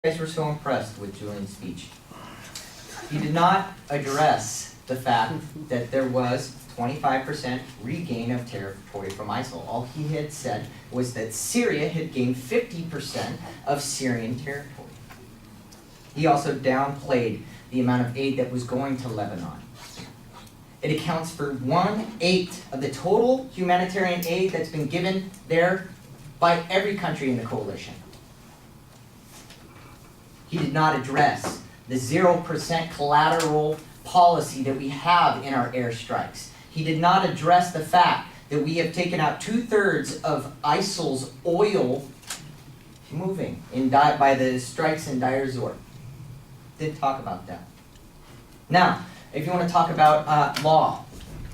guys were so impressed with Julian's speech. He did not address the fact that there was 25% regain of territory from ISIL. All he had said was that Syria had gained 50% of Syrian territory. He also downplayed the amount of aid that was going to Lebanon. It accounts for 1/8 of the total humanitarian aid that's been given there by every country in the coalition. He did not address the 0% collateral policy that we have in our airstrikes. He did not address the fact that we have taken out 2/3 of ISIL's oil moving by the strikes in Deir Zor. Didn't talk about that. Now, if you want to talk about law,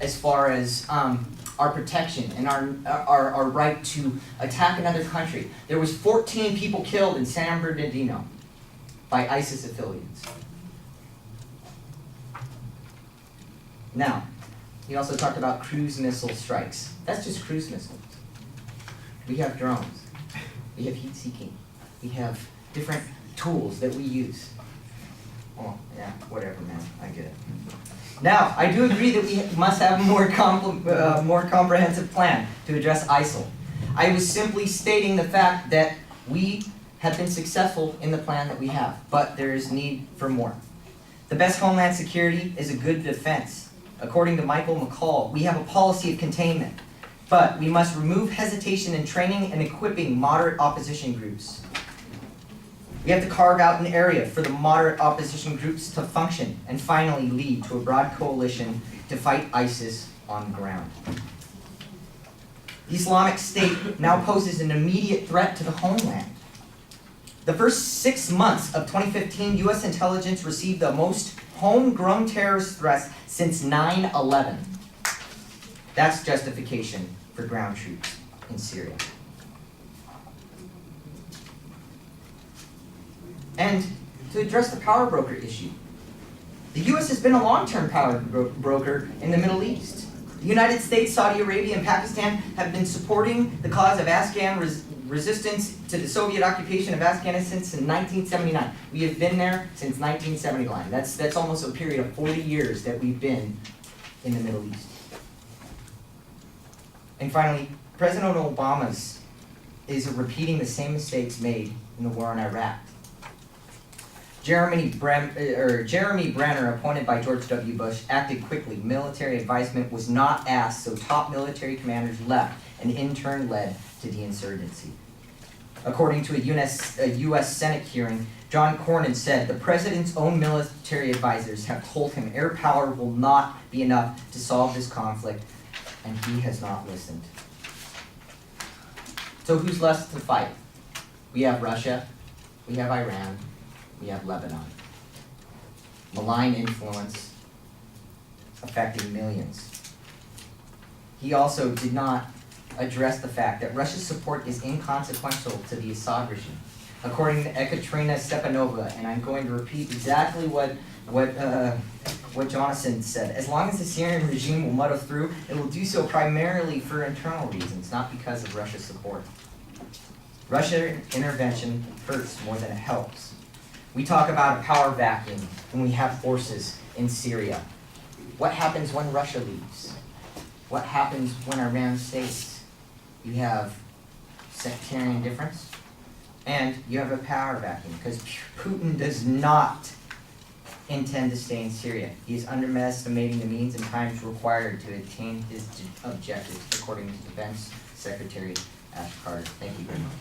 as far as our protection and our right to attack another country, there was 14 people killed in San Bernardino by ISIS affiliates. Now, he also talked about cruise missile strikes. That's just cruise missiles. We have drones. We have heat seeking. We have different tools that we use. Oh, yeah, whatever, man. I get it. Now, I do agree that we must have a more comprehensive plan to address ISIL. I was simply stating the fact that we have been successful in the plan that we have, but there is need for more. The best homeland security is a good defense. According to Michael McCall, we have a policy of containment, but we must remove hesitation in training and equipping moderate opposition groups. We have to carve out an area for the moderate opposition groups to function and finally lead to a broad coalition to fight ISIS on the ground. The Islamic State now poses an immediate threat to the homeland. The first 6 months of 2015, U.S. intelligence received the most homegrown terrorist threats since 9/11. That's justification for ground troops in Syria. And to address the power broker issue, the U.S. has been a long-term power broker in the Middle East. The United States, Saudi Arabia, and Pakistan have been supporting the cause of Afghan resistance to the Soviet occupation of Afghanistan since 1979. We have been there since 1979. That's almost a period of 40 years that we've been in the Middle East. And finally, President Obama is repeating the same mistakes made in the war in Iraq. Jeremy Brenner, appointed by George W. Bush, acted quickly. Military advisement was not asked, so top military commanders left and in turn led to the insurgency. According to a U.S. Senate hearing, John Cornyn said the president's own military advisors have told him air power will not be enough to solve this conflict, and he has not listened. So who's left to fight? We have Russia, we have Iran, we have Lebanon. Malign influence affecting millions. He also did not address the fact that Russia's support is inconsequential to the Assad regime. According to Ekaterina Stepanova, and I'm going to repeat exactly what Jonathan said, as long as the Syrian regime will muddle through, it will do so primarily for internal reasons, not because of Russia's support. Russian intervention hurts more than it helps. We talk about a power vacuum when we have forces in Syria. What happens when Russia leaves? What happens when Iran stays? You have sectarian difference, and you have a power vacuum, because Putin does not intend to stay in Syria. He is underestimating the means and times required to attain his objectives, according to Defense Secretary Ash Carter. Thank you very much.